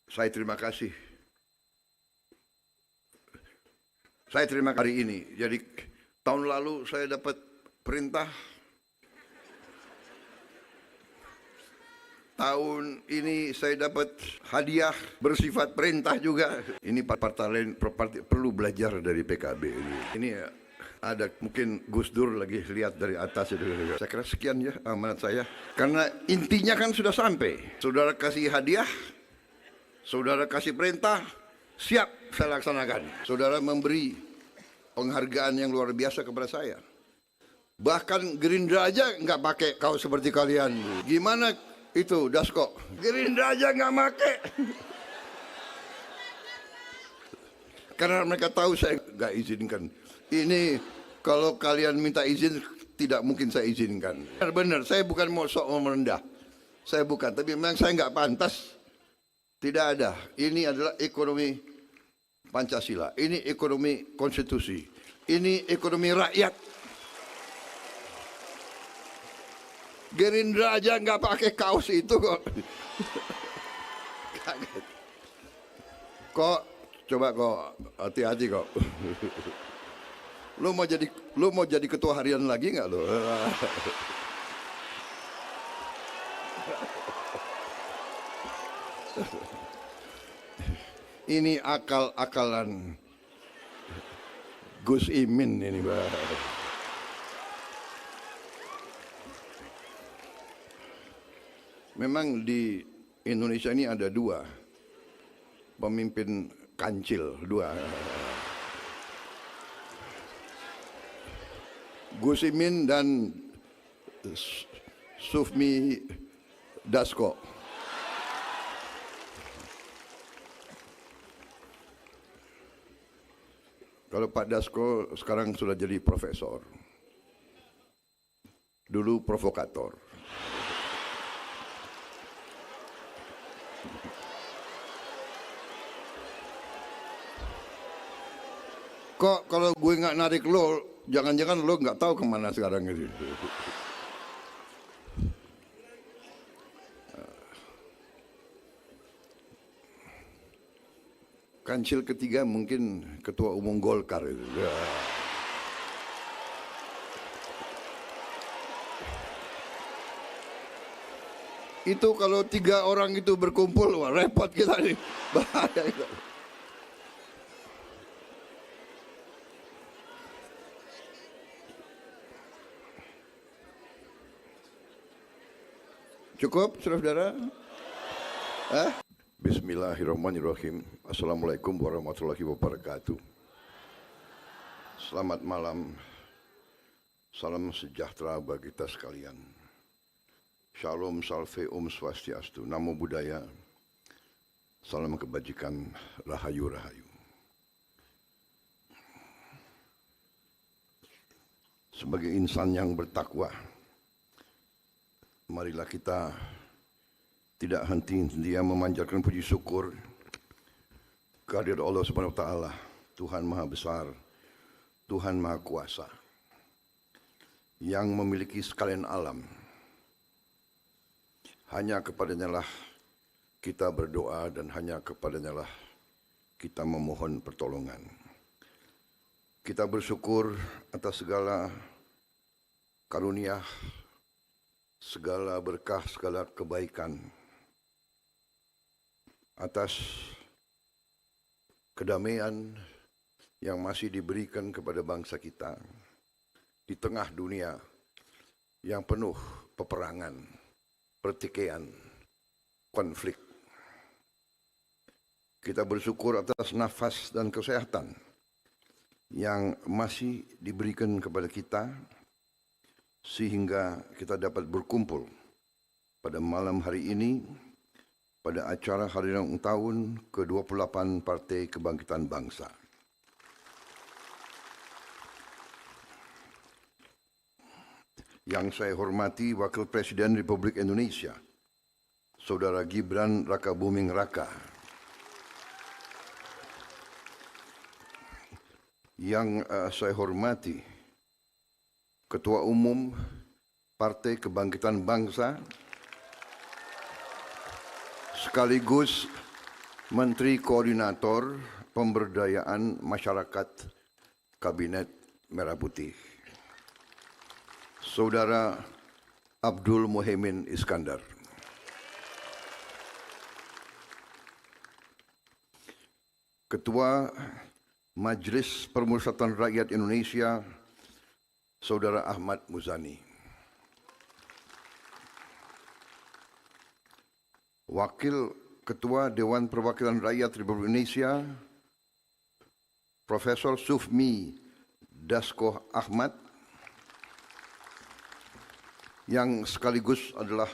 Saya terima kasih. Saya terima kasih hari ini. Jadi tahun lalu saya dapat perintah. Tahun ini saya dapat hadiah bersifat perintah juga. Ini partai lain perlu belajar dari PKB ini. Ini ada mungkin Gus Dur lagi lihat dari atas itu. Saya kira sekian ya amanat saya. Karena intinya kan sudah sampai. Saudara kasih hadiah, saudara kasih perintah, siap saya laksanakan. Saudara memberi penghargaan yang luar biasa kepada saya. Bahkan Gerindra aja nggak pakai kaos seperti kalian. Gimana itu Dasko? Gerindra aja nggak pakai. Karena mereka tahu saya nggak izinkan. Ini kalau kalian minta izin tidak mungkin saya izinkan. Benar, saya bukan mau sok merendah. Saya bukan, tapi memang saya nggak pantas. Tidak ada. Ini adalah ekonomi Pancasila. Ini ekonomi konstitusi. Ini ekonomi rakyat. Gerindra aja nggak pakai kaos itu kok. Kaget. Kok coba kok hati-hati kok. Lu mau jadi ketua harian lagi nggak lo? Ini akal-akalan Gus Imin ini, Pak. Memang di Indonesia ini ada dua pemimpin kancil, dua. Gus Imin dan Sufmi Dasko. Kalau Pak Dasko sekarang sudah jadi profesor. Dulu provokator. Kok kalau gue nggak narik lo, jangan-jangan lo nggak tahu kemana sekarang ini. Kancil ketiga mungkin ketua umum Golkar itu. Ya. Itu kalau 3 orang itu berkumpul, wah repot kita nih, bahaya itu. Cukup, saudara-saudara? Bismillahirrahmanirrahim. Assalamualaikum warahmatullahi wabarakatuh. Selamat malam. Salam sejahtera bagi kita sekalian. Shalom, salve, om swastiastu. Namo Buddhaya. Salam kebajikan, rahayu, rahayu. Sebagai insan yang bertakwa, marilah kita tidak henti-hentinya memanjatkan puji syukur kehadirat Allah Subhanahu wa taala, Tuhan Maha Besar, Tuhan Maha Kuasa, yang memiliki sekalian alam. Hanya kepadanya lah kita berdoa dan hanya kepadanya lah kita memohon pertolongan. Kita bersyukur atas segala karunia, segala berkah, segala kebaikan, atas kedamaian yang masih diberikan kepada bangsa kita di tengah dunia yang penuh peperangan, pertikaian, konflik. Kita bersyukur atas nafas dan kesehatan yang masih diberikan kepada kita, sehingga kita dapat berkumpul pada malam hari ini pada acara hari ulang tahun ke-28 Partai Kebangkitan Bangsa. Yang saya hormati Wakil Presiden Republik Indonesia, Saudara Gibran Rakabuming Raka. Yang saya hormati Ketua Umum Partai Kebangkitan Bangsa sekaligus Menteri Koordinator Pemberdayaan Masyarakat Kabinet Merah Putih, Saudara Abdul Muhaimin Iskandar. Ketua Majelis Permusyawaratan Rakyat Indonesia, Saudara Ahmad Muzani. Wakil Ketua Dewan Perwakilan Rakyat Republik Indonesia, Profesor Sufmi Dasko Ahmad, yang sekaligus adalah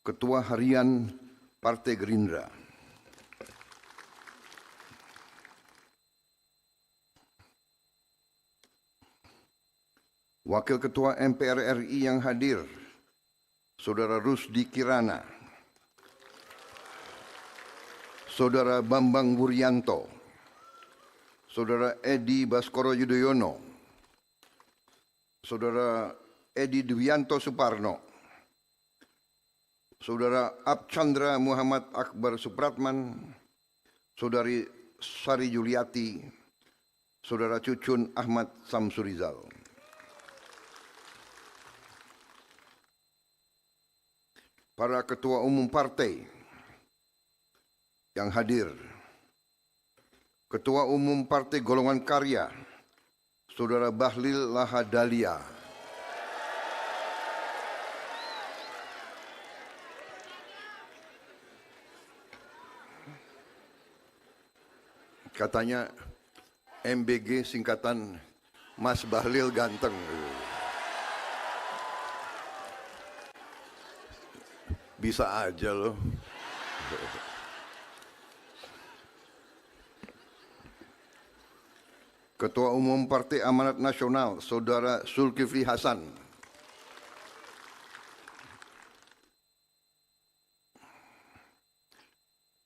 Ketua Harian Partai Gerindra. Wakil Ketua MPR RI yang hadir, Saudara Rusdi Kirana, Saudara Bambang Wuryanto, Saudara Edi Baskoro Yudhoyono, Saudara Edi Dwianto Suparno, Saudara Abchandra Muhammad Akbar Supratman, Saudari Sari Yuliati, Saudara Cucun Ahmad Samsurizal. Para ketua umum partai yang hadir, Ketua Umum Partai Golongan Karya, Saudara Bahlil Lahadalia, katanya MBG singkatan Mas Bahlil ganteng. Bisa aja loh. Ketua Umum Partai Amanat Nasional, Saudara Zulkifli Hasan.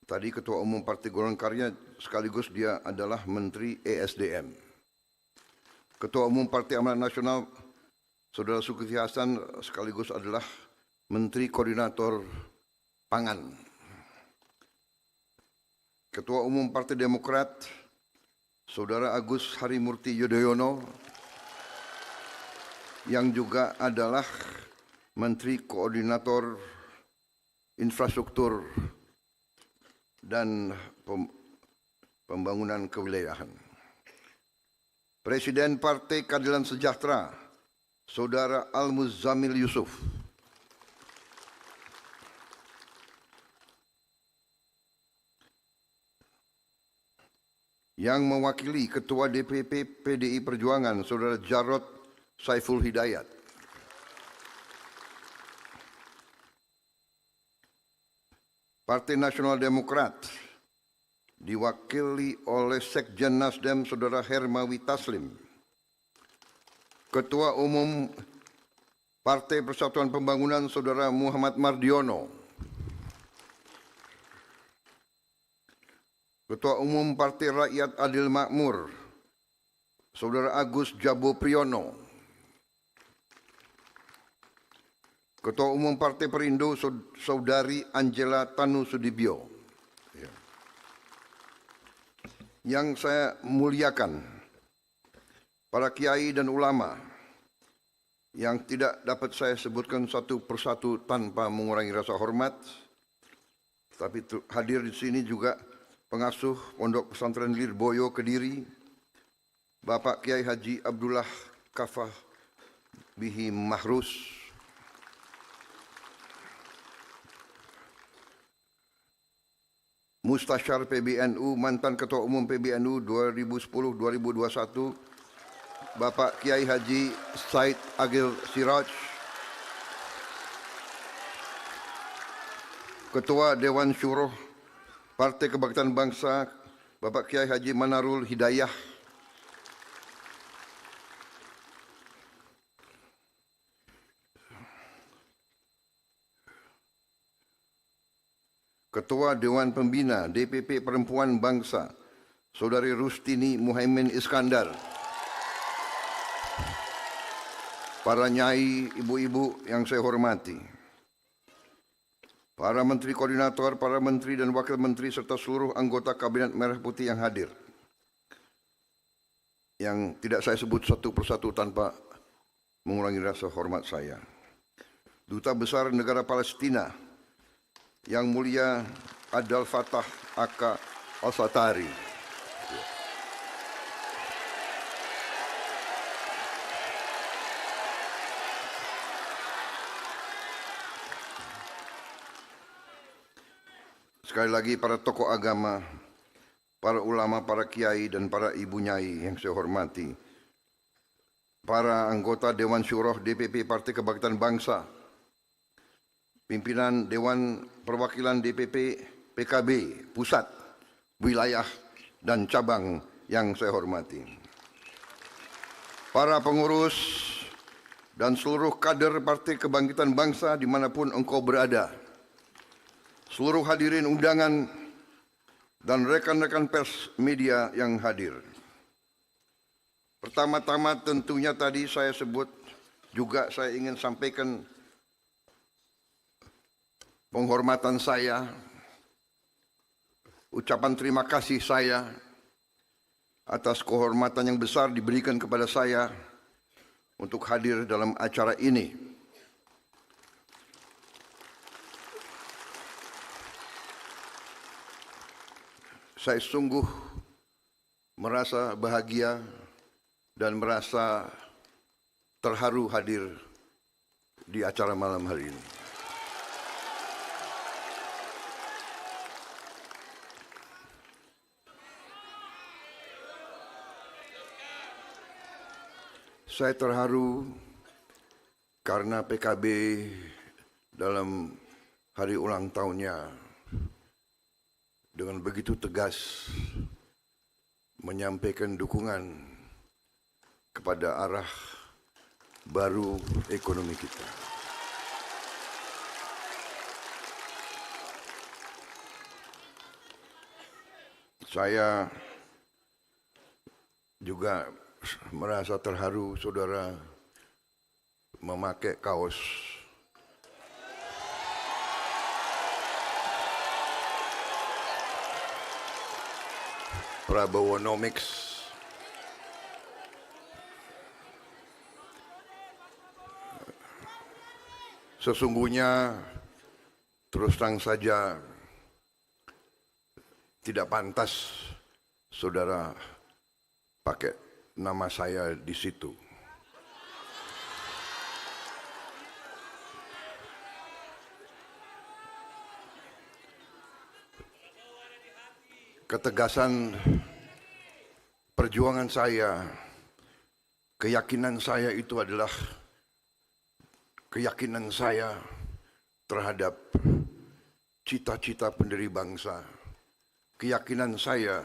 Tadi Ketua Umum Partai Golongan Karya sekaligus dia adalah Menteri ESDM. Ketua Umum Partai Amanat Nasional, Saudara Zulkifli Hasan sekaligus adalah Menteri Koordinator Pangan. Ketua Umum Partai Demokrat, Saudara Agus Harimurti Yudhoyono, yang juga adalah Menteri Koordinator Infrastruktur dan Pembangunan Kewilayahan. Presiden Partai Keadilan Sejahtera, Saudara Al-Muzammil Yusuf. Yang mewakili Ketua DPP PDI Perjuangan, Saudara Jarod Saiful Hidayat. Partai Nasional Demokrat diwakili oleh Sekjen Nasdem, Saudara Hermawi Taslim. Ketua Umum Partai Persatuan Pembangunan, Saudara Muhammad Mardiono. Ketua Umum Partai Rakyat Adil Makmur, Saudara Agus Jabo Priyono. Ketua Umum Partai Perindo, Saudari Angela Tanu Sudibyo. Yang saya muliakan, para kiai dan ulama, yang tidak dapat saya sebutkan satu persatu tanpa mengurangi rasa hormat, tapi hadir di sini juga Pengasuh Pondok Pesantren Lirboyo Kediri, Bapak Kiai Haji Abdullah Kafah Bihi Mahrus, Mustasyar PBNU, mantan Ketua Umum PBNU 2010-2021, Bapak Kiai Haji Said Agil Siraj, Ketua Dewan Syuroh Partai Kebangkitan Bangsa, Bapak Kiai Haji Manarul Hidayah, Ketua Dewan Pembina DPP Perempuan Bangsa, Saudari Rustini Muhaimin Iskandar, para nyai, ibu-ibu yang saya hormati, para menteri koordinator, para menteri dan wakil menteri, serta seluruh anggota Kabinet Merah Putih yang hadir, yang tidak saya sebut satu persatu tanpa mengurangi rasa hormat saya. Duta Besar Negara Palestina, Yang Mulia Abdel Fattah Aka Al-Satari, sekali lagi para tokoh agama, para ulama, para kiai, dan para ibu nyai yang saya hormati, para anggota Dewan Syuroh DPP Partai Kebangkitan Bangsa, pimpinan Dewan Perwakilan DPP PKB Pusat, Wilayah, dan Cabang yang saya hormati, para pengurus dan seluruh kader Partai Kebangkitan Bangsa dimanapun engkau berada, seluruh hadirin undangan dan rekan-rekan pers media yang hadir. Pertama-tama tentunya tadi saya sebut, juga saya ingin sampaikan penghormatan saya, ucapan terima kasih saya atas kehormatan yang besar diberikan kepada saya untuk hadir dalam acara ini. Saya sungguh merasa bahagia dan merasa terharu hadir di acara malam hari ini. Saya terharu karena PKB dalam hari ulang tahunnya dengan begitu tegas menyampaikan dukungan kepada arah baru ekonomi kita. Saya juga merasa terharu saudara memakai kaos Prabowonomics. Sesungguhnya terus terang saja tidak pantas saudara pakai nama saya di situ. Ketegasan perjuangan saya, keyakinan saya itu adalah keyakinan saya terhadap cita-cita pendiri bangsa, keyakinan saya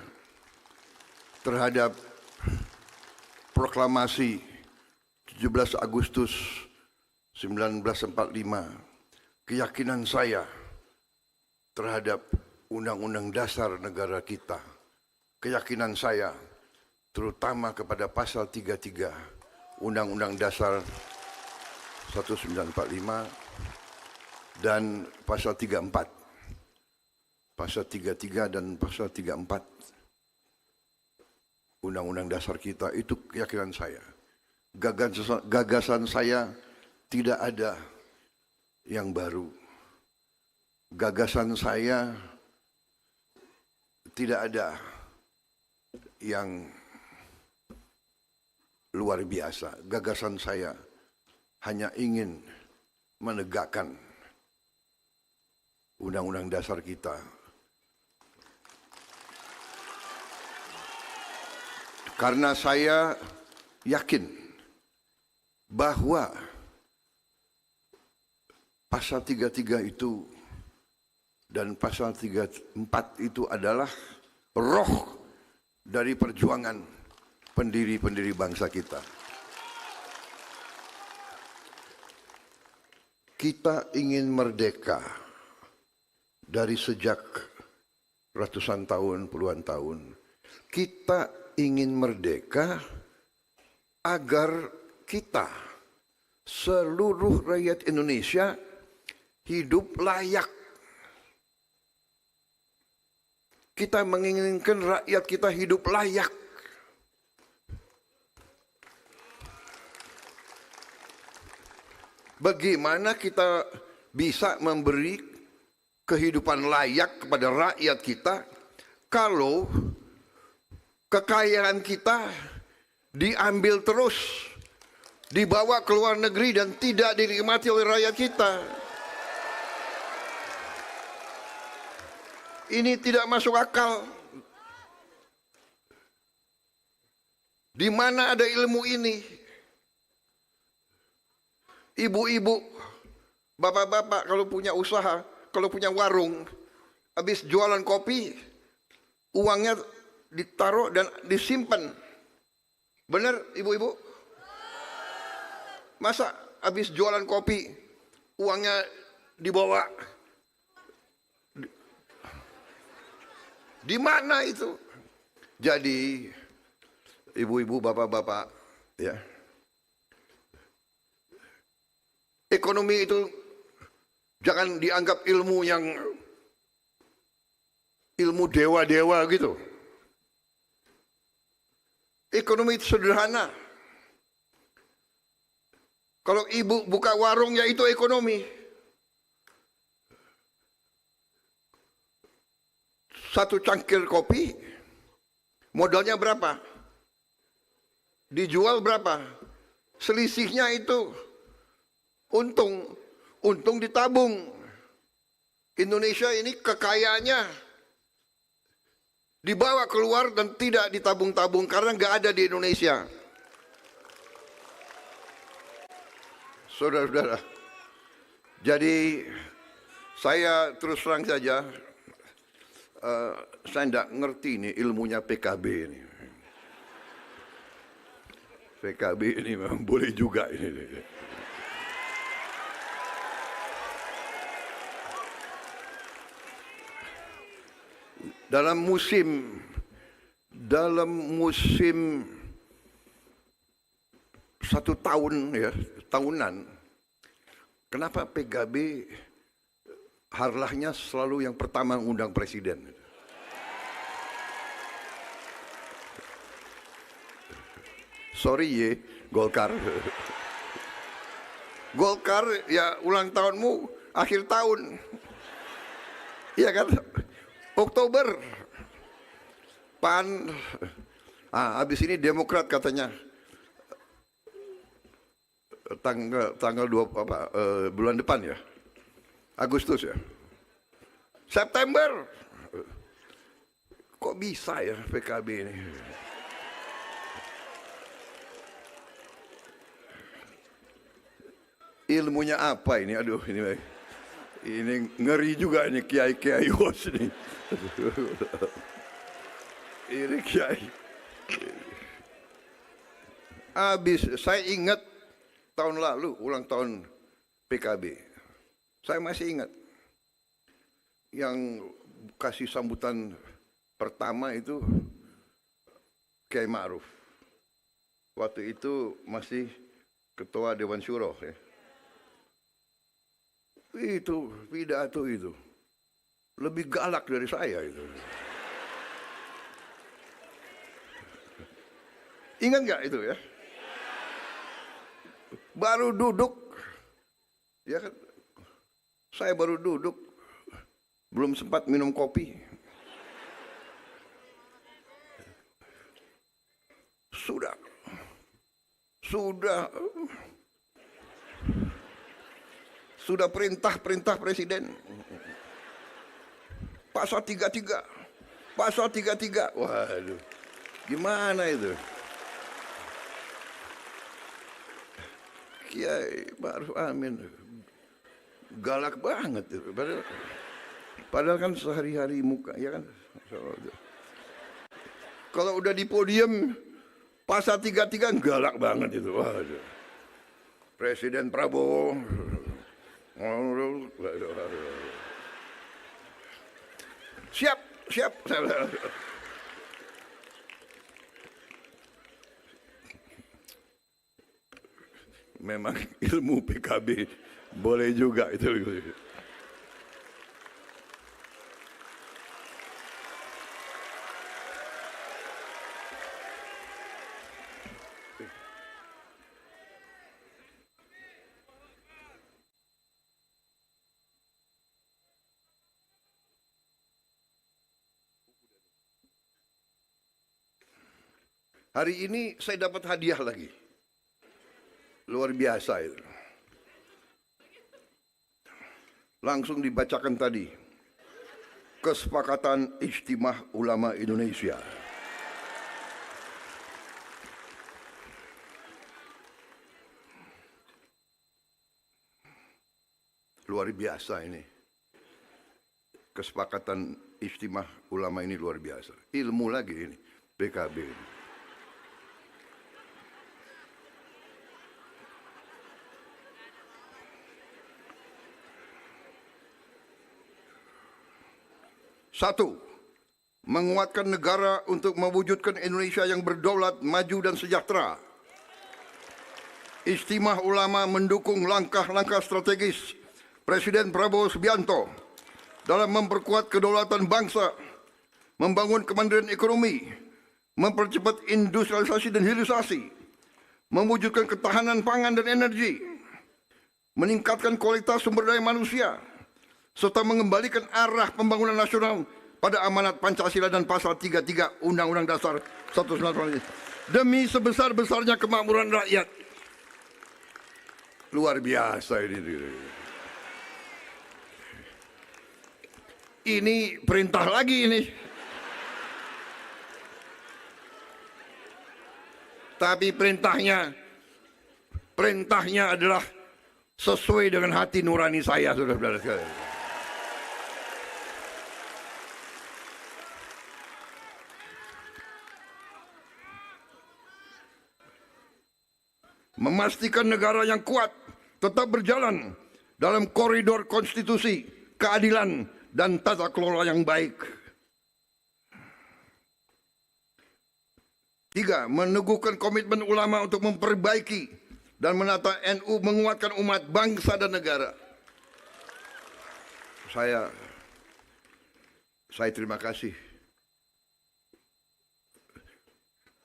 terhadap proklamasi 17 Agustus 1945, keyakinan saya terhadap Undang-Undang Dasar negara kita, keyakinan saya terutama kepada pasal 33 Undang-Undang Dasar 1945 dan pasal 34, pasal 33 dan pasal 34 Undang-Undang Dasar kita, itu keyakinan saya. Gagasan saya tidak ada yang baru. Gagasan saya tidak ada yang luar biasa. Gagasan saya hanya ingin menegakkan Undang-Undang Dasar kita. Karena saya yakin bahwa pasal 33 itu dan pasal 34 itu adalah roh dari perjuangan pendiri-pendiri bangsa kita. Kita ingin merdeka dari sejak ratusan tahun, puluhan tahun. Kita ingin merdeka agar kita, seluruh rakyat Indonesia, hidup layak Kita menginginkan rakyat kita hidup layak. Bagaimana kita bisa memberi kehidupan layak kepada rakyat kita kalau kekayaan kita diambil terus, dibawa ke luar negeri dan tidak dinikmati oleh rakyat kita? Ini tidak masuk akal. Di mana ada ilmu ini? Ibu-ibu, bapak-bapak kalau punya usaha, kalau punya warung, habis jualan kopi, uangnya ditaruh dan disimpan. Benar ibu-ibu? Masa habis jualan kopi, uangnya dibawa? Di mana itu? Jadi, ibu-ibu, bapak-bapak, ya. Ekonomi itu jangan dianggap ilmu yang ilmu dewa-dewa gitu. Ekonomi itu sederhana. Kalau ibu buka warung ya itu ekonomi. Satu cangkir kopi modalnya berapa? Dijual berapa? Selisihnya itu untung ditabung. Indonesia ini kekayaannya dibawa keluar dan tidak ditabung-tabung karena nggak ada di Indonesia. Saudara-saudara, jadi saya terus terang saja, saya tidak ngerti ini ilmunya PKB ini. PKB ini memang boleh juga ini. Dalam musim 1 tahun ya, tahunan, kenapa PKB harlahnya selalu yang pertama undang presiden? Sorry ye, Golkar. Golkar ya ulang tahunmu akhir tahun. Iya kan? Oktober. PAN. Habis ini Demokrat katanya tanggal 2 bulan depan ya. Agustus ya. September. Kok bisa ya PKB ini? Ilmunya apa ini? Aduh, ini ngeri juga ini kiai-kiai host ini. Ini kiai. Habis saya ingat tahun lalu ulang tahun PKB. Saya masih ingat yang kasih sambutan pertama itu Kiai Ma'ruf. Waktu itu masih Ketua Dewan Syuro ya. Itu pidato itu lebih galak dari saya itu. Ingat nggak itu ya? Baru duduk, ya kan? Saya baru duduk, belum sempat minum kopi. Sudah perintah presiden. Pasal 33. Pasal 33. Waduh. Gimana itu? Kiai Ma'ruf Amin galak banget itu. Padahal kan sehari-hari muka, ya kan? Kalau udah di podium pasal 33 galak banget itu. Waduh. Presiden Prabowo. Siap. Memang ilmu PKB boleh juga itu. Hari ini saya dapat hadiah lagi. Luar biasa itu. Langsung dibacakan tadi. Kesepakatan Ijtimah Ulama Indonesia. Luar biasa ini. Kesepakatan Ijtimah Ulama ini luar biasa. Ilmu lagi ini, PKB ini. Satu, menguatkan negara untuk mewujudkan Indonesia yang berdaulat, maju dan sejahtera. Ijtimah Ulama mendukung langkah-langkah strategis Presiden Prabowo Subianto dalam memperkuat kedaulatan bangsa, membangun kemandirian ekonomi, mempercepat industrialisasi dan hilirisasi, mewujudkan ketahanan pangan dan energi, meningkatkan kualitas sumber daya manusia, serta mengembalikan arah pembangunan nasional pada amanat Pancasila dan pasal 33 Undang-Undang Dasar 1945 demi sebesar-besarnya kemakmuran rakyat. Luar biasa ini. Ini perintah lagi ini. Tapi perintahnya adalah sesuai dengan hati nurani saya, saudara-saudara sekalian. Memastikan negara yang kuat tetap berjalan dalam koridor konstitusi, keadilan, dan tata kelola yang baik. Tiga, meneguhkan komitmen ulama untuk memperbaiki dan menata NU, menguatkan umat, bangsa, dan negara. Saya terima kasih.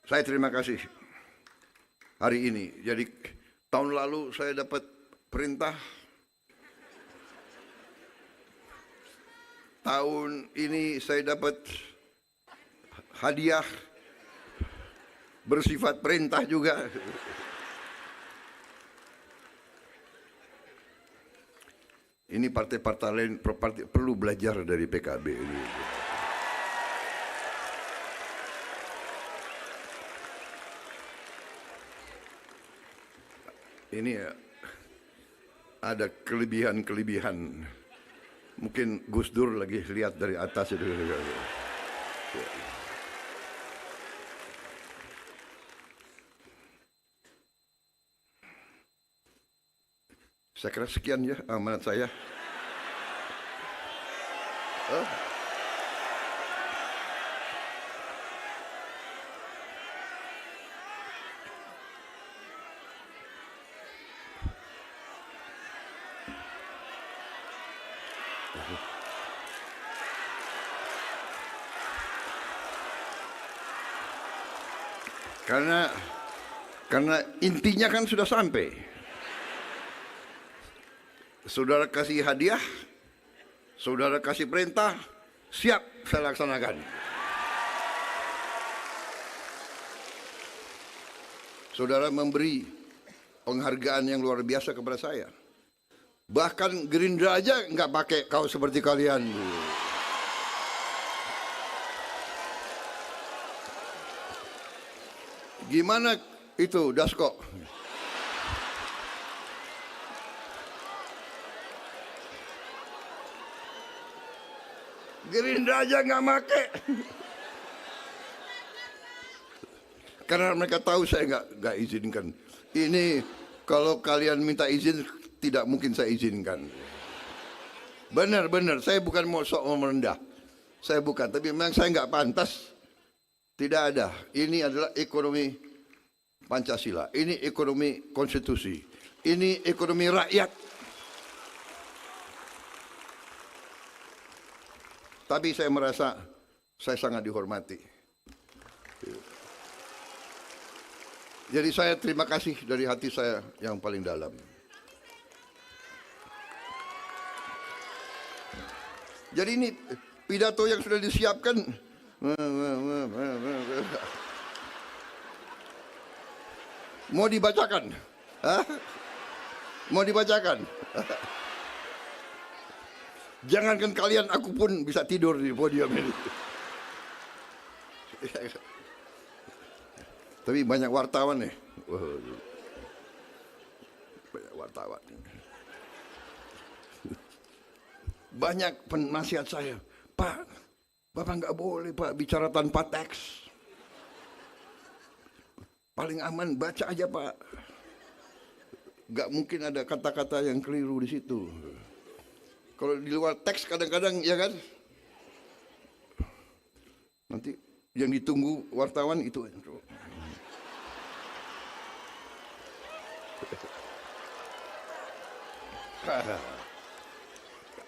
Saya terima kasih hari ini. Jadi tahun lalu saya dapat perintah, tahun ini saya dapat hadiah bersifat perintah juga. Ini partai-partai lain perlu belajar dari PKB ini. Ini ya, ada kelebihan-kelebihan. Mungkin Gus Dur lagi lihat dari atas itu. Saya kira sekian ya amanat saya. Karena intinya kan sudah sampai. Saudara kasih hadiah, saudara kasih perintah, siap saya laksanakan. Saudara memberi penghargaan yang luar biasa kepada saya. Bahkan Gerindra aja nggak pakai kaos seperti kalian. Gimana itu, Dasko? Gerindra aja nggak make. Karena mereka tahu saya nggak izinkan. Ini kalau kalian minta izin, tidak mungkin saya izinkan. Benar, saya bukan mau sok merendah. Saya bukan, tapi memang saya nggak pantas. Tidak ada. Ini adalah ekonomi Pancasila. Ini ekonomi konstitusi. Ini ekonomi rakyat. Tapi saya merasa saya sangat dihormati. Jadi saya terima kasih dari hati saya yang paling dalam. Jadi ini pidato yang sudah disiapkan. Mau dibacakan? Hah? Mau dibacakan? Jangankan kalian, aku pun bisa tidur di podium ini. Tapi banyak wartawan nih. Banyak wartawan. Banyak penasihat saya, Pak, Bapak nggak boleh Pak bicara tanpa teks. Paling aman baca aja Pak. Nggak mungkin ada kata-kata yang keliru di situ. Kalau di luar teks kadang-kadang ya kan. Nanti yang ditunggu wartawan itu.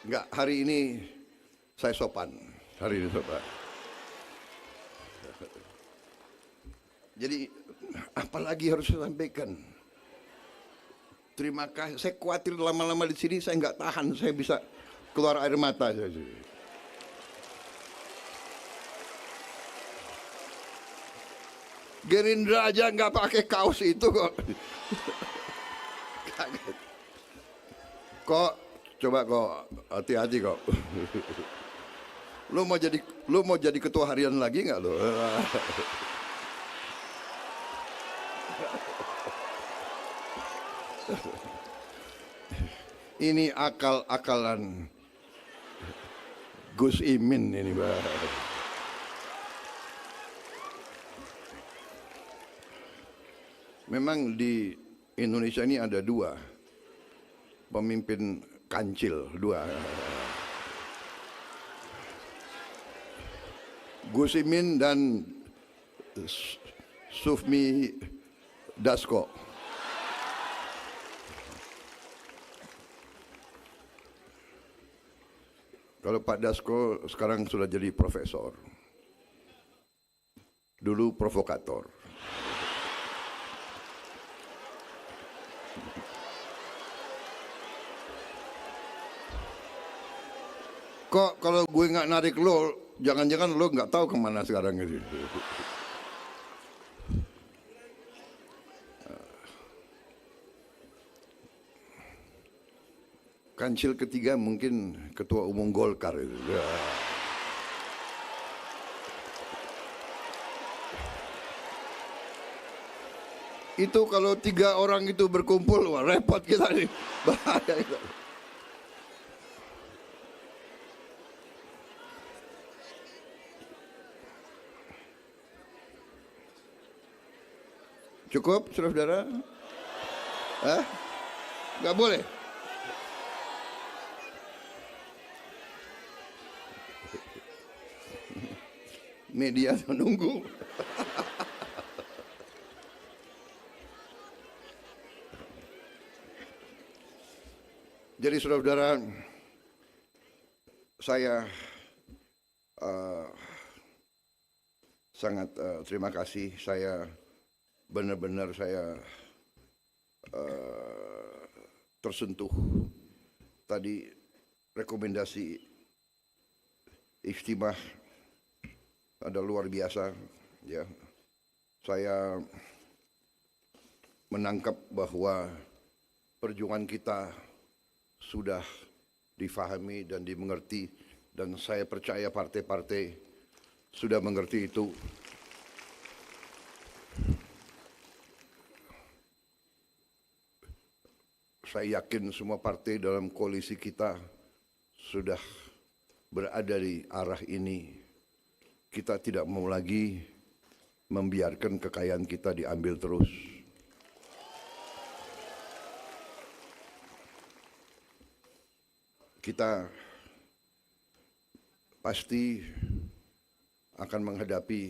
Enggak, hari ini saya sopan. Hari ini sopan. Jadi apalagi harus saya sampaikan. Terima kasih. Saya khawatir lama-lama di sini saya nggak tahan. Saya bisa keluar air mata. Gerindra aja nggak pakai kaos itu kok. Kaget. Kok coba kok hati-hati kok. Lu mau jadi ketua harian lagi nggak lo? Ini akal-akalan Gus Imin ini, Pak. Memang di Indonesia ini ada dua pemimpin kancil, dua. Gus Imin dan Sufmi Dasko. Kalau Pak Dasko sekarang sudah jadi profesor. Dulu provokator. Kok kalau gue nggak narik lo, jangan-jangan lo nggak tahu kemana sekarang ini. Kancil ketiga mungkin ketua umum Golkar itu. Ya. Itu kalau 3 orang itu berkumpul, wah repot kita nih, bahaya itu. Cukup, saudara? Hah? Nggak boleh? Media menunggu. Jadi saudara-saudara, saya sangat terima kasih. Saya benar-benar tersentuh. Tadi rekomendasi Ijtimah ada luar biasa, ya. Saya menangkap bahwa perjuangan kita sudah difahami dan dimengerti, dan saya percaya partai-partai sudah mengerti itu. Saya yakin semua partai dalam koalisi kita sudah berada di arah ini. Kita tidak mau lagi membiarkan kekayaan kita diambil terus. Kita pasti akan menghadapi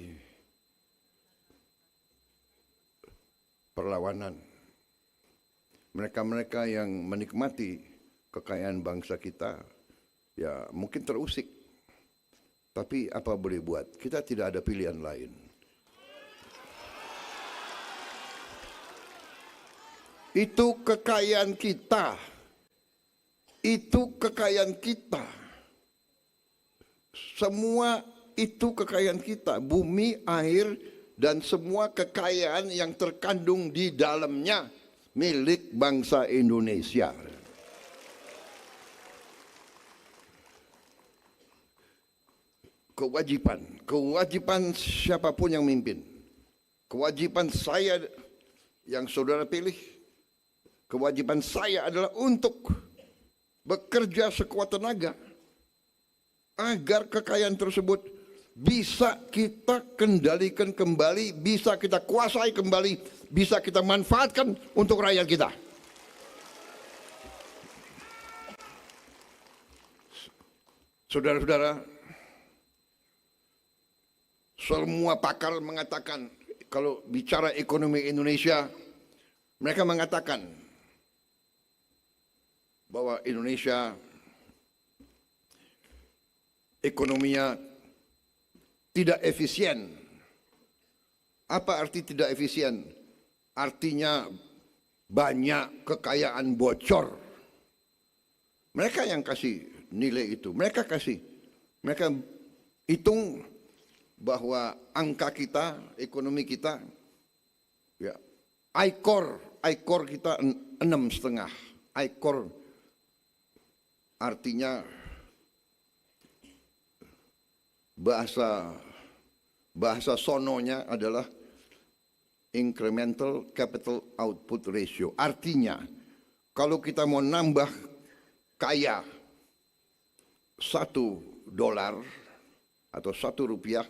perlawanan. Mereka-mereka yang menikmati kekayaan bangsa kita, ya mungkin terusik. Tapi apa boleh buat, kita tidak ada pilihan lain. Itu kekayaan kita. Itu kekayaan kita. Semua itu kekayaan kita. Bumi, air, dan semua kekayaan yang terkandung di dalamnya milik bangsa Indonesia. Kewajiban siapapun yang memimpin, kewajiban saya yang saudara pilih, kewajiban saya adalah untuk bekerja sekuat tenaga agar kekayaan tersebut bisa kita kendalikan kembali, bisa kita kuasai kembali, bisa kita manfaatkan untuk rakyat kita. Saudara-saudara, semua pakar mengatakan kalau bicara ekonomi Indonesia, mereka mengatakan bahwa Indonesia ekonominya tidak efisien. Apa arti tidak efisien? Artinya banyak kekayaan bocor. Mereka yang kasih nilai itu. Mereka hitung bahwa angka kita, ekonomi kita, ya, ICOR kita 6,5. ICOR artinya bahasa sononya adalah incremental capital output ratio. Artinya kalau kita mau nambah kaya $1 atau Rp1,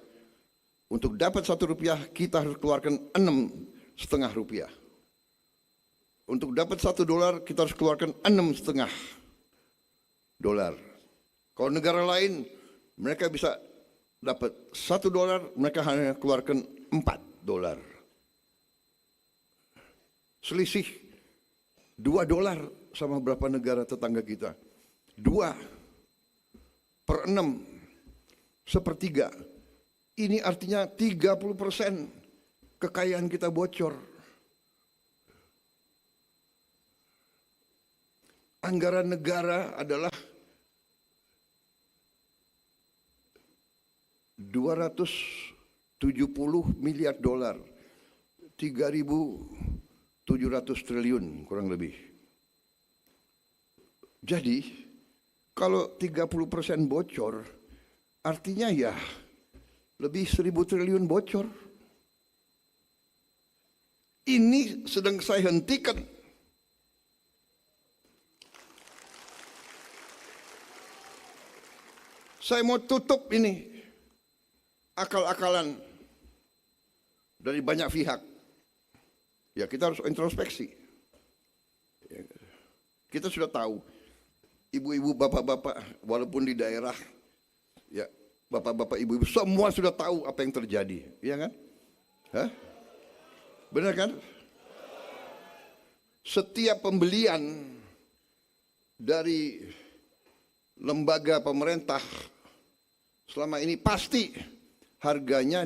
untuk dapat Rp1 kita harus keluarkan 6,5 rupiah. Untuk dapat $1 kita harus keluarkan 6,5 dolar. Kalau negara lain mereka bisa dapat $1, mereka hanya keluarkan $4. Selisih $2 sama berapa negara tetangga kita? 2/6, 1/3. Ini artinya 30% kekayaan kita bocor. Anggaran negara adalah $270 miliar, 3.700 triliun kurang lebih. Jadi kalau 30% bocor, artinya ya lebih 1.000 triliun bocor. Ini sedang saya hentikan. Saya mau tutup ini akal-akalan dari banyak pihak. Ya, kita harus introspeksi. Kita sudah tahu, ibu-ibu, bapak-bapak, walaupun di daerah, ya, bapak-bapak, ibu-ibu, semua sudah tahu apa yang terjadi, iya kan? Hah? Benar kan? Setiap pembelian dari lembaga pemerintah selama ini pasti harganya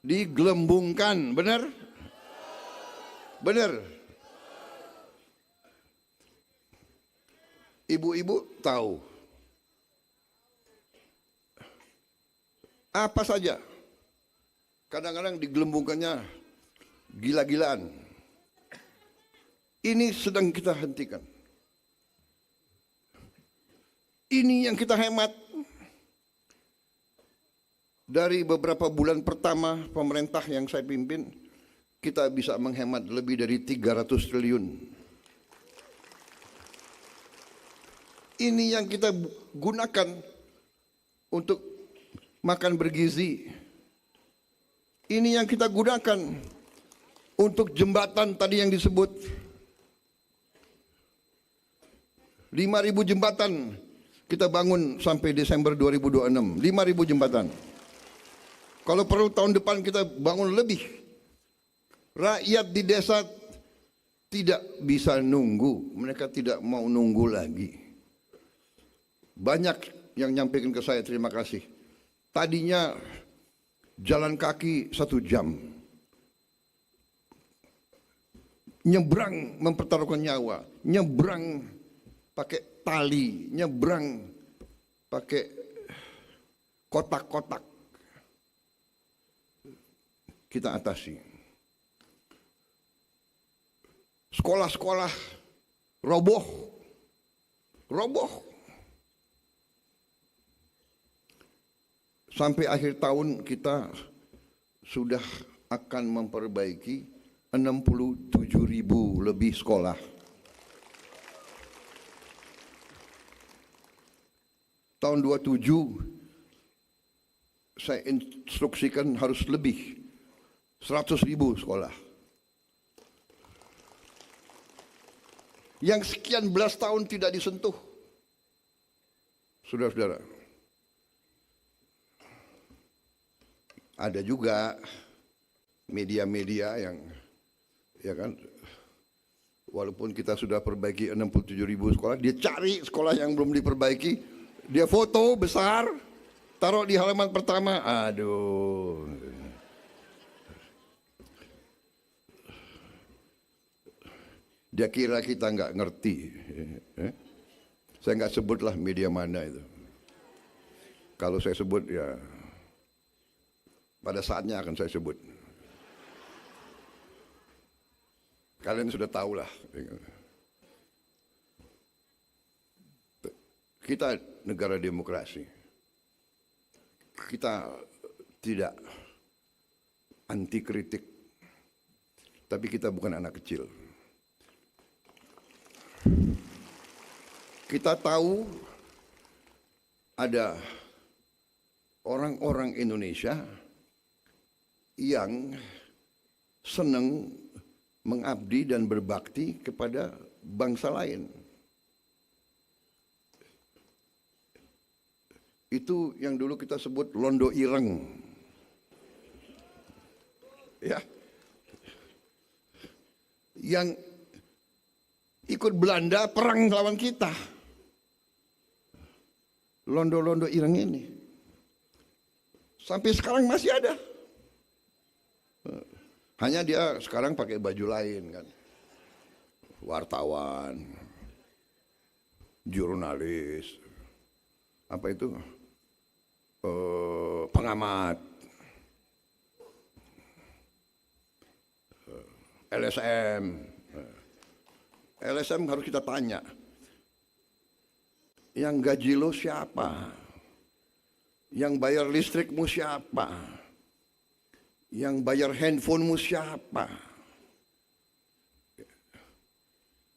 digelembungkan, benar? Benar. Ibu-ibu tahu apa saja. Kadang-kadang digelembungkannya gila-gilaan. Ini sedang kita hentikan. Ini yang kita hemat. Dari beberapa bulan pertama pemerintah yang saya pimpin, kita bisa menghemat lebih dari 300 triliun. Ini yang kita gunakan untuk makan bergizi. Ini yang kita gunakan untuk jembatan tadi yang disebut. 5.000 jembatan kita bangun sampai Desember 2026. 5.000 jembatan. Kalau perlu tahun depan kita bangun lebih. Rakyat di desa tidak bisa nunggu. Mereka tidak mau nunggu lagi. Banyak yang nyampaikan ke saya, terima kasih. Tadinya jalan kaki 1 jam. Nyebrang mempertaruhkan nyawa. Nyebrang pakai tali. Nyebrang pakai kotak-kotak. kita atasi. Sekolah-sekolah roboh. Sampai akhir tahun kita sudah akan memperbaiki 67.000 lebih sekolah. Tahun 27 saya instruksikan harus lebih 100.000 sekolah. Yang sekian belas tahun tidak disentuh. Saudara-saudara, ada juga media-media yang, ya kan, walaupun kita sudah perbaiki 67.000 sekolah, dia cari sekolah yang belum diperbaiki, dia foto besar, taruh di halaman pertama. Aduh. Dia kira kita nggak ngerti. Saya nggak sebutlah media mana itu. Kalau saya sebut ya pada saatnya akan saya sebut. Kalian sudah tahu lah. Kita negara demokrasi. Kita tidak anti kritik. Tapi kita bukan anak kecil. Kita tahu ada orang-orang Indonesia yang senang mengabdi dan berbakti kepada bangsa lain. Itu yang dulu kita sebut londo ireng. Ya. Yang ikut Belanda perang lawan kita. Londo-londo ireng ini sampai sekarang masih ada. Hanya dia sekarang pakai baju lain kan. Wartawan, jurnalis, apa itu? Pengamat, LSM. LSM harus kita tanya. Yang gaji lo siapa? Yang bayar listrikmu siapa? Yang bayar handphonemu siapa?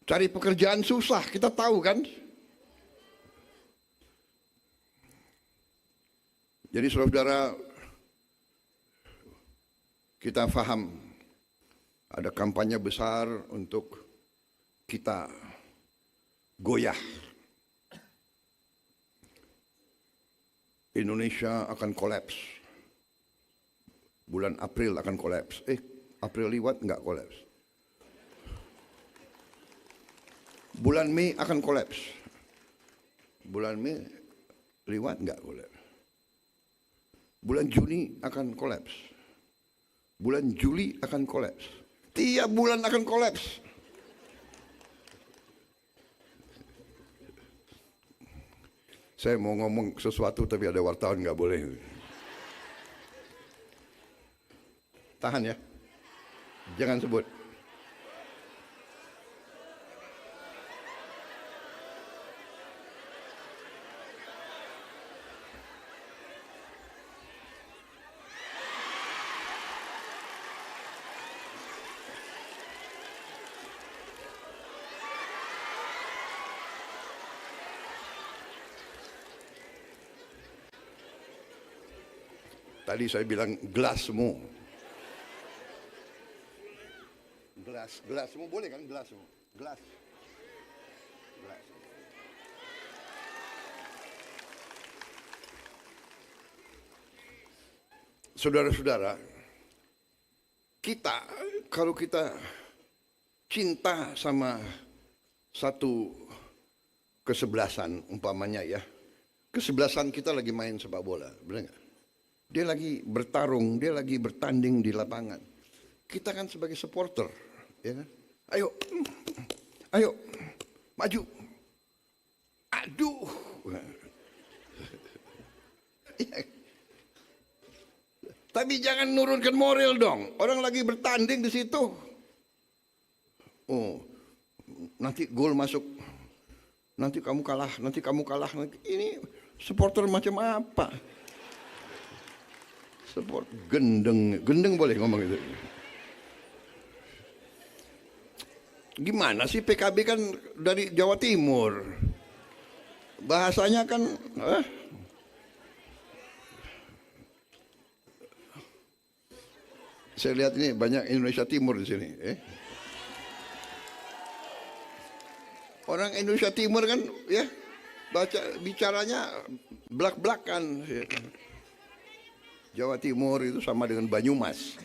Cari pekerjaan susah, kita tahu kan? Jadi saudara-saudara, kita paham ada kampanye besar untuk kita goyah. Indonesia akan kolaps. Bulan April akan kolaps. April liwat enggak kolaps. Bulan Mei akan kolaps. Bulan Mei liwat enggak kolaps. Bulan Juni akan kolaps. Bulan Juli akan kolaps. Tiap bulan akan kolaps. Saya mau ngomong sesuatu tapi ada wartawan nggak boleh. Tahan ya, jangan sebut. Tadi saya bilang gelasmu. Gelasmu boleh kan gelasmu? Gelas. Saudara-saudara, kalau kita cinta sama satu kesebelasan umpamanya ya, kesebelasan kita lagi main sepak bola, benar nggak? Dia lagi bertarung, dia lagi bertanding di lapangan. Kita kan sebagai supporter, ya kan? Ayo, maju. Aduh. Tapi jangan nurunkan moral dong. Orang lagi bertanding di situ. Oh, nanti gol masuk. Nanti kamu kalah, nanti kamu kalah. Ini supporter macam apa? Support gendeng boleh ngomong itu. Gimana sih, PKB kan dari Jawa Timur. Bahasanya kan saya lihat ini banyak Indonesia Timur di sini. Orang Indonesia Timur kan ya bicaranya belak-belakan. Jawa Timur itu sama dengan Banyumas.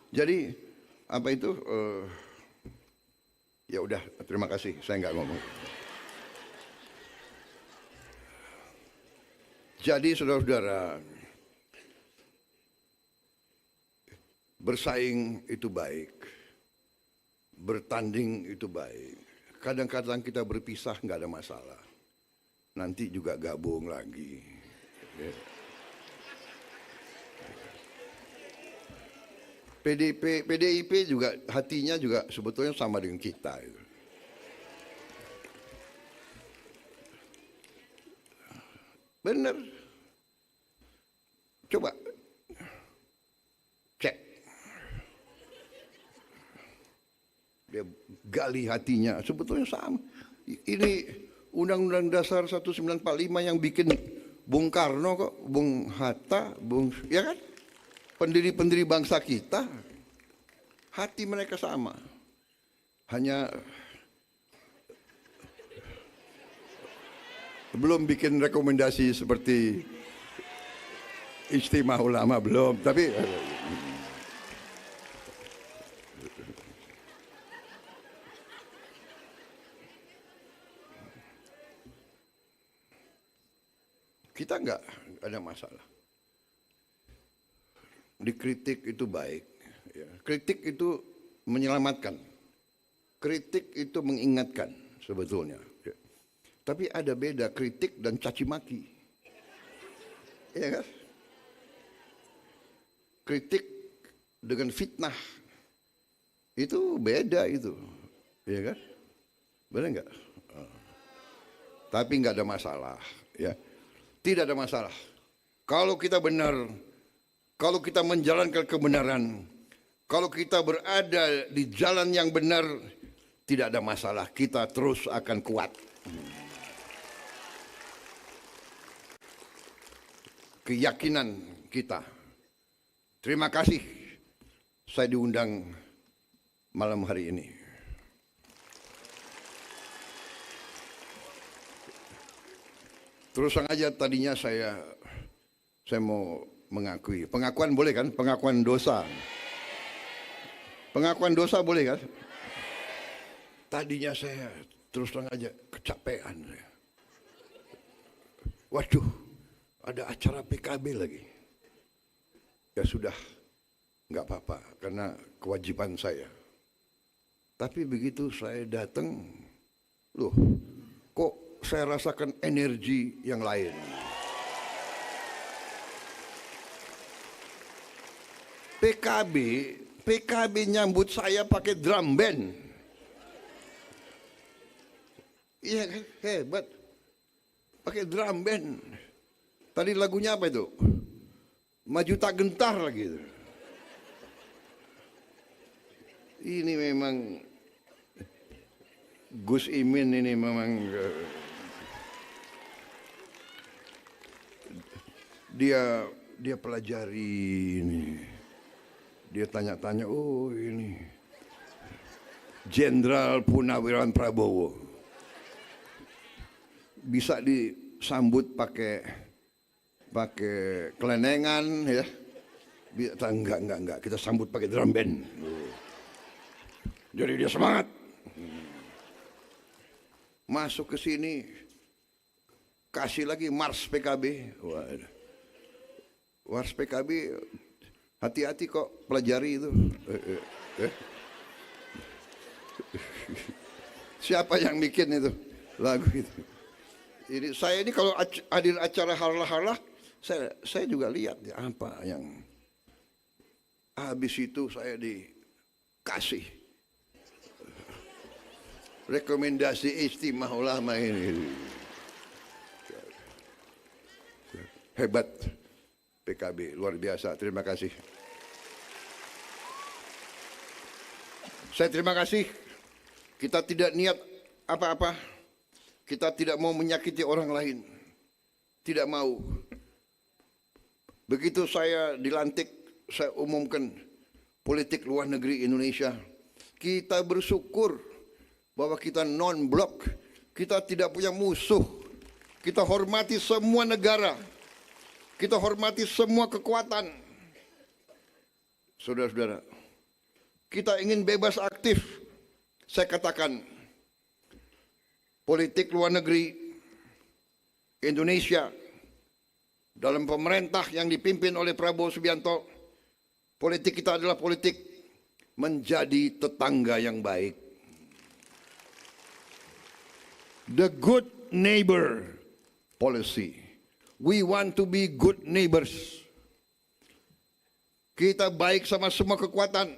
Jadi apa itu? Ya udah, terima kasih. Saya nggak ngomong. Jadi saudara-saudara, bersaing itu baik, bertanding itu baik. Kadang-kadang kita berpisah nggak ada masalah. Nanti juga gabung lagi. PDIP juga hatinya juga sebetulnya sama dengan kita. Benar. Coba cek. Dia gali hatinya, sebetulnya sama. Ini Undang-Undang Dasar 1945 yang bikin Bung Karno kok, Bung Hatta, ya kan? Pendiri-pendiri bangsa kita, hati mereka sama. Hanya belum bikin rekomendasi seperti Ijtima Ulama, belum, tapi kita nggak ada masalah. Dikritik itu baik. Kritik itu menyelamatkan. Kritik itu mengingatkan sebetulnya. Tapi ada beda kritik dan caci maki. Iya kan? Kritik dengan fitnah itu beda itu. Iya kan? Benar nggak? Tapi nggak ada masalah. Ya. Tidak ada masalah. Kalau kita benar, kalau kita menjalankan kebenaran, kalau kita berada di jalan yang benar, tidak ada masalah. Kita terus akan kuat. Keyakinan kita. Terima kasih saya diundang malam hari ini. Terus aja tadinya saya mau mengakui. Pengakuan boleh kan? Pengakuan dosa. Pengakuan dosa boleh kan? Tadinya saya terus terang aja kecapean. Waduh, ada acara PKB lagi. Ya sudah, nggak apa-apa karena kewajiban saya. Tapi begitu saya datang, loh, kok saya rasakan energi yang lain. PKB nyambut saya pakai drum band. Iya kan, hebat. Pakai drum band. Tadi lagunya apa itu? Maju tak gentar lagi. Ini memang Gus Imin ini memang dia pelajari ini. Dia tanya-tanya, oh ini Jenderal Purnawirawan Prabowo bisa disambut pakai kelenengan ya. Enggak, kita sambut pakai drum band. Jadi dia semangat. Masuk ke sini kasih lagi Mars PKB. Waduh. Mars PKB, hati-hati kok pelajari itu. Siapa yang bikin itu lagu itu? Saya ini kalau hadir acara harlah-harlah Saya juga lihat ya, apa yang habis itu saya dikasih rekomendasi istimewa ulama ini. Hebat PKB, luar biasa. Terima kasih. Saya terima kasih. Kita tidak niat apa-apa. Kita tidak mau menyakiti orang lain. Tidak mau. Begitu saya dilantik, saya umumkan politik luar negeri Indonesia. Kita bersyukur bahwa kita non-blok. Kita tidak punya musuh. Kita hormati semua negara. Kita hormati semua kekuatan. Saudara-saudara, kita ingin bebas aktif. Saya katakan, politik luar negeri Indonesia dalam pemerintah yang dipimpin oleh Prabowo Subianto, politik kita adalah politik menjadi tetangga yang baik. The good neighbor policy. We want to be good neighbors. Kita baik sama semua kekuatan,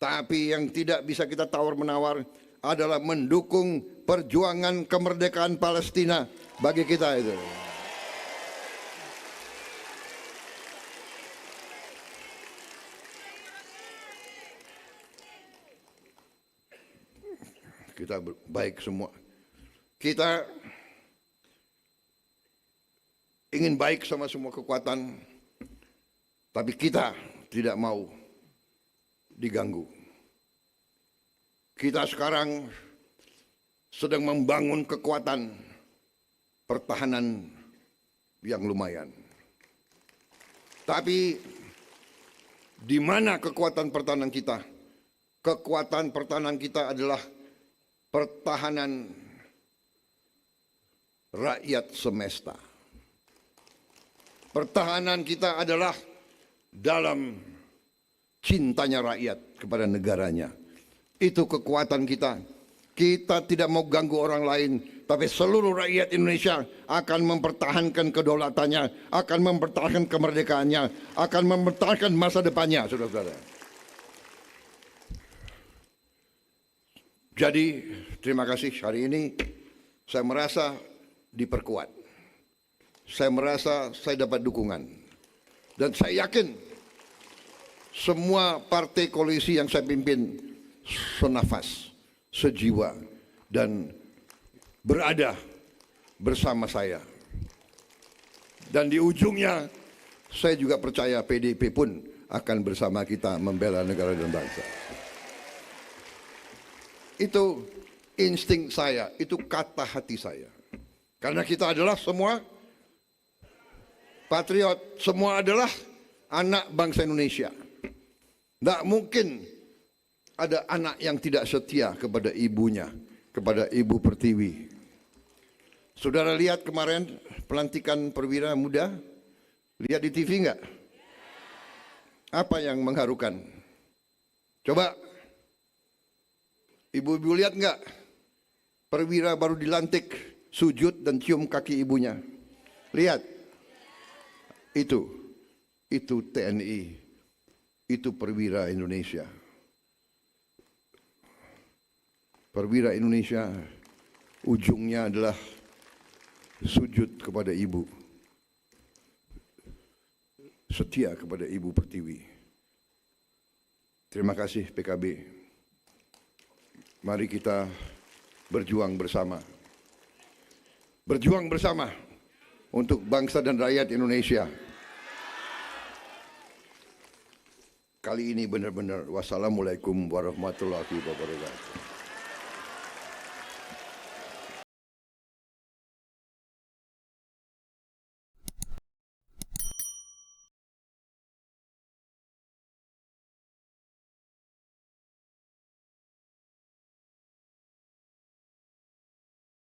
tapi yang tidak bisa kita tawar-menawar adalah mendukung perjuangan kemerdekaan Palestina bagi kita itu. Kita baik semua. Kita ingin baik sama semua kekuatan, tapi kita tidak mau diganggu. Kita sekarang sedang membangun kekuatan pertahanan yang lumayan. Tapi di mana kekuatan pertahanan kita? Kekuatan pertahanan kita adalah pertahanan rakyat semesta. Pertahanan kita adalah dalam cintanya rakyat kepada negaranya. Itu kekuatan kita. Kita tidak mau ganggu orang lain, tapi seluruh rakyat Indonesia akan mempertahankan kedaulatannya, akan mempertahankan kemerdekaannya, akan mempertahankan masa depannya, saudara-saudara. Jadi, terima kasih hari ini saya merasa diperkuat. Saya merasa saya dapat dukungan. Dan saya yakin semua partai koalisi yang saya pimpin senafas, sejiwa, dan berada bersama saya. Dan di ujungnya saya juga percaya PDIP pun akan bersama kita membela negara dan bangsa. Itu insting saya, itu kata hati saya. Karena kita adalah semua patriot, semua adalah anak bangsa Indonesia. Tidak mungkin ada anak yang tidak setia kepada ibunya, kepada Ibu Pertiwi. Saudara lihat kemarin pelantikan perwira muda? Lihat di TV enggak? Apa yang mengharukan? Coba, ibu-ibu lihat enggak? Perwira baru dilantik, sujud dan cium kaki ibunya. Lihat. Itu TNI, itu perwira Indonesia. Perwira Indonesia ujungnya adalah sujud kepada ibu, setia kepada Ibu Pertiwi. Terima kasih PKB. Mari kita berjuang bersama. Berjuang bersama untuk bangsa dan rakyat Indonesia. Kali ini benar-benar wassalamualaikum warahmatullahi wabarakatuh.